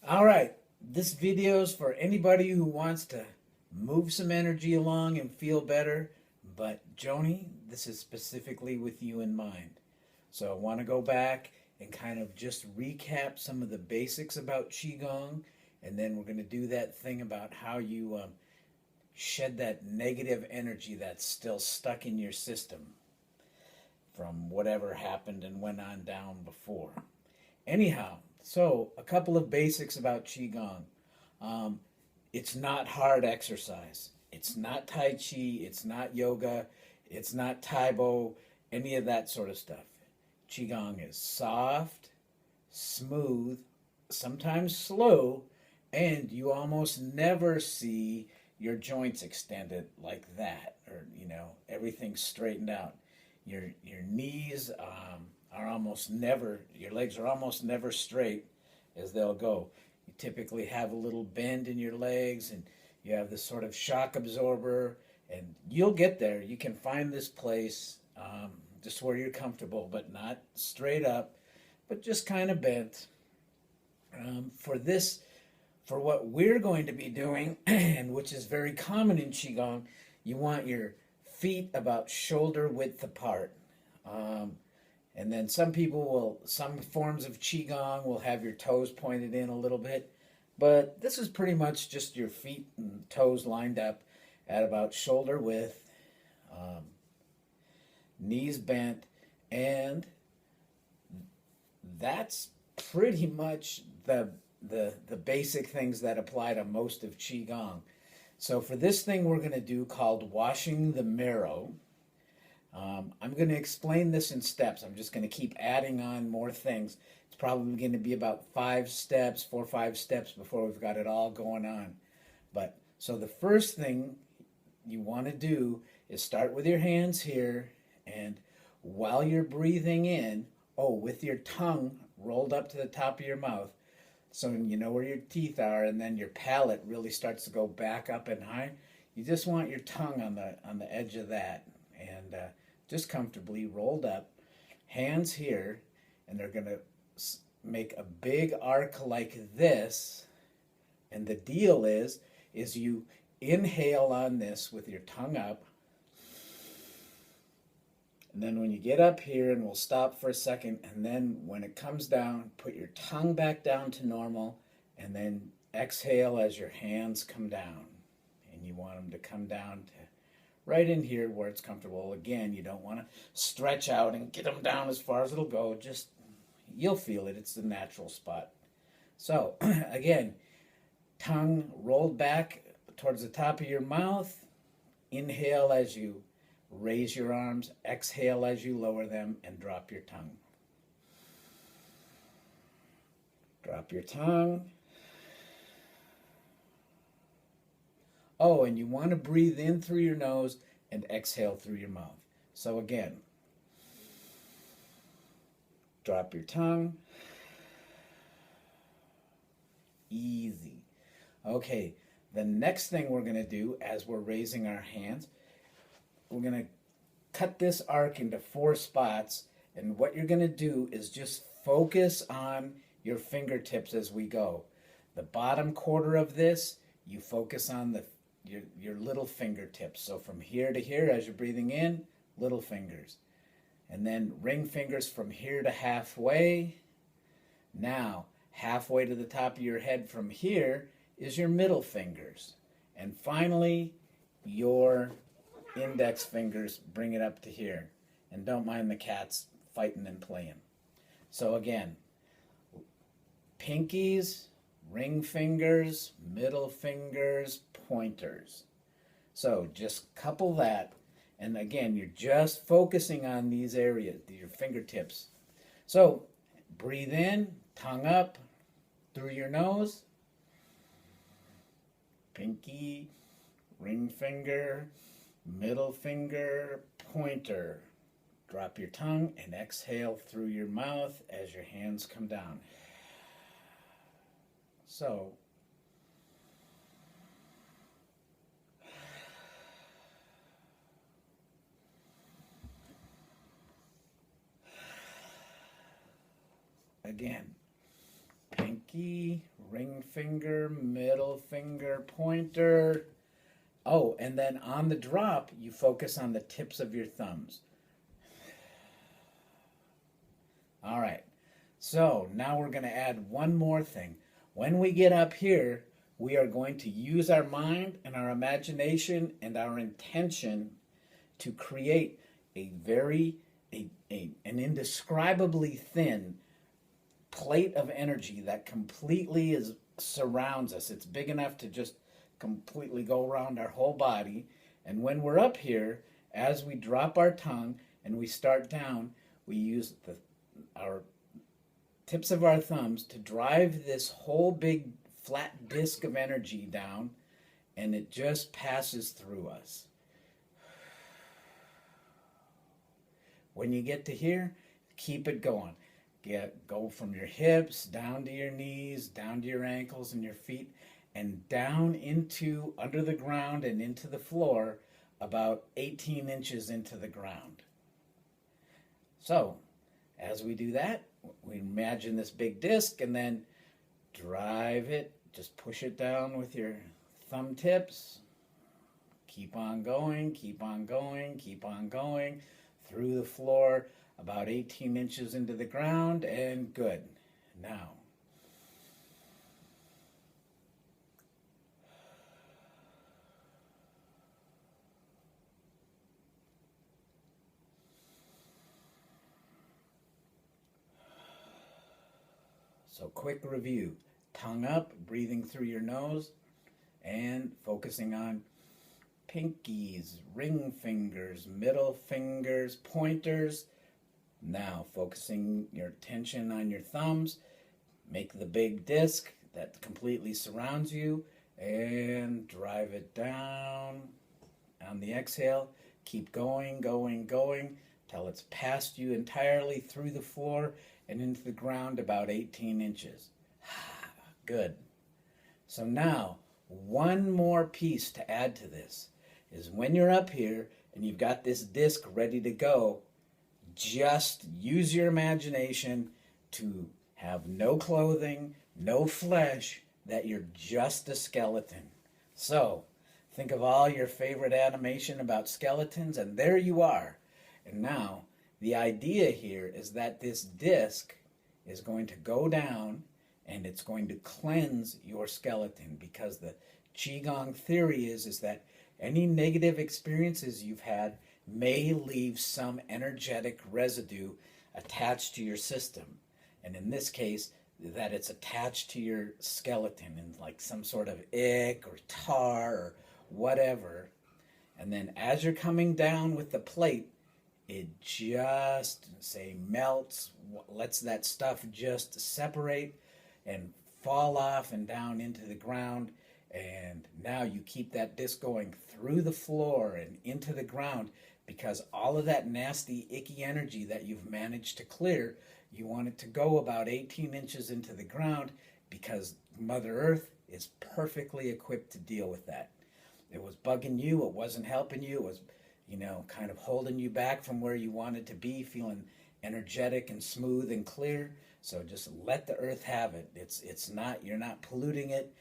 All right, this video is for anybody who wants to move some energy along and feel better. But Joni, this is specifically with you in mind. So I want to go back and kind of just recap some of the basics about Qigong, and then we're going to do that thing about how you shed that negative energy that's still stuck in your system from whatever happened and went on down before. Anyhow, so a couple of basics about Qigong. Um, it's not hard exercise. It's not Tai Chi. It's not yoga. It's not Taibo, any of that sort of stuff. Qigong is soft, smooth, sometimes slow, and you almost never see your joints extended like that, or everything straightened out. Your knees are almost never, your legs are almost never straight as they'll go. You typically have a little bend in your legs, and you have this sort of shock absorber, and you'll get there. You can find this place just where you're comfortable, but not straight up, but just kind of bent. For this, for what we're going to be doing, and which is very common in Qigong, you want your feet about shoulder width apart. Um, and then some forms of Qigong will have your toes pointed in a little bit. But this is pretty much just your feet and toes lined up at about shoulder width, um, knees bent, and that's pretty much the basic things that apply to most of Qigong. So for this thing we're going to do called washing the marrow, I'm going to explain this in steps. I'm just going to keep adding on more things. It's probably going to be about 4 or 5 steps before we've got it all going on. But so the first thing you want to do is start with your hands here, and while you're breathing in, with your tongue rolled up to the top of your mouth, so you know where your teeth are, and then your palate really starts to go back up and high. You just want your tongue on the edge of that, and just comfortably rolled up, hands here, and they're going to make a big arc like this. And the deal is you inhale on this with your tongue up, and then when you get up here, and we'll stop for a second, and then when it comes down, put your tongue back down to normal, and then exhale as your hands come down. And you want them to come down to right in here where it's comfortable. Again, you don't want to stretch out and get them down as far as it'll go. Just, you'll feel it. It's the natural spot. So, again, tongue rolled back towards the top of your mouth. Inhale as you raise your arms, exhale as you lower them, and drop your tongue. Drop your tongue. Oh, and you want to breathe in through your nose and exhale through your mouth. So again, drop your tongue. Easy. Okay, the next thing we're going to do as we're raising our hands, we're going to cut this arc into 4 spots, and what you're going to do is just focus on your fingertips as we go. The bottom quarter of this, you focus on your little fingertips. So from here to here, as you're breathing in, little fingers. And then ring fingers from here to halfway. Now, halfway to the top of your head from here is your middle fingers. And finally, your index fingers, bring it up to here. And don't mind the cats fighting and playing. So again, pinkies, ring fingers, middle fingers, pointers. So just couple that, and again, you're just focusing on these areas, your fingertips. So breathe in, tongue up through your nose, pinky, ring finger, middle finger, pointer. Drop your tongue and exhale through your mouth as your hands come down. So, again, pinky, ring finger, middle finger, pointer. Oh, and then on the drop, you focus on the tips of your thumbs. All right. So now we're going to add one more thing. When we get up here, we are going to use our mind and our imagination and our intention to create an indescribably thin plate of energy that completely surrounds us. It's big enough to just completely go around our whole body. And when we're up here, as we drop our tongue and we start down, we use our tips of our thumbs to drive this whole big flat disc of energy down, and it just passes through us. When you get to here, keep it going. Go from your hips down to your knees, down to your ankles and your feet, and down into under the ground and into the floor about 18 inches into the ground. So, as we do that, we imagine this big disc and then drive it, just push it down with your thumb tips. Keep on going, keep on going, keep on going through the floor about 18 inches into the ground, and good. Now, so quick review. Tongue up, breathing through your nose, and focusing on pinkies, ring fingers, middle fingers, pointers. Now focusing your attention on your thumbs. Make the big disc that completely surrounds you and drive it down. On the exhale, keep going, going, going till it's past you entirely through the floor and into the ground about 18 inches. Good. So now, one more piece to add to this is when you're up here and you've got this disc ready to go, just use your imagination to have no clothing, no flesh, that you're just a skeleton. So, think of all your favorite animation about skeletons, and there you are. And now, the idea here is that this disc is going to go down and it's going to cleanse your skeleton, because the Qigong theory is that any negative experiences you've had may leave some energetic residue attached to your system. And in this case, that it's attached to your skeleton in like some sort of ick or tar or whatever. And then as you're coming down with the plate, it just, say, melts, lets that stuff just separate and fall off and down into the ground. And now you keep that disc going through the floor and into the ground, because all of that nasty, icky energy that you've managed to clear, you want it to go about 18 inches into the ground, because Mother Earth is perfectly equipped to deal with that. It was bugging you, it wasn't helping you, it was, kind of holding you back from where you wanted to be, feeling energetic and smooth and clear. So just let the earth have it. It's not, you're not polluting it.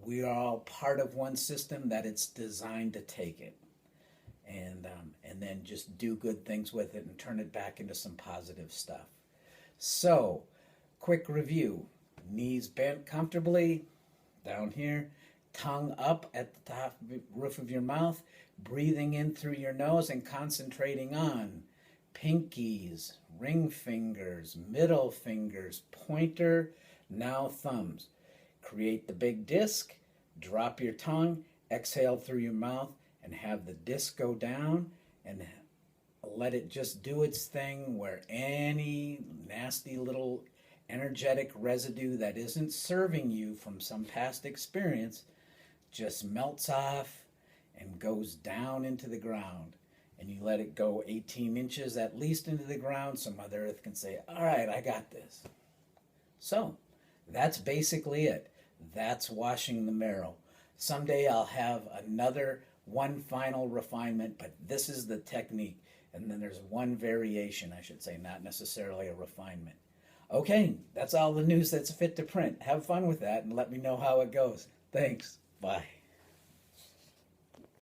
We are all part of one system that it's designed to take it. And then just do good things with it and turn it back into some positive stuff. So, quick review. Knees bent comfortably, down here. Tongue up at the top roof of your mouth. Breathing in through your nose and concentrating on pinkies, ring fingers, middle fingers, pointer, now thumbs. Create the big disc, drop your tongue, exhale through your mouth, and have the disc go down, and let it just do its thing, where any nasty little energetic residue that isn't serving you from some past experience just melts off and goes down into the ground. And you let it go 18 inches at least into the ground, so Mother Earth can say, all right, I got this. So, that's basically it. That's washing the marrow. Someday I'll have one final refinement, but this is the technique. And then there's one variation, I should say, not necessarily a refinement. Okay, that's all the news that's fit to print. Have fun with that and let me know how it goes. Thanks. Bye.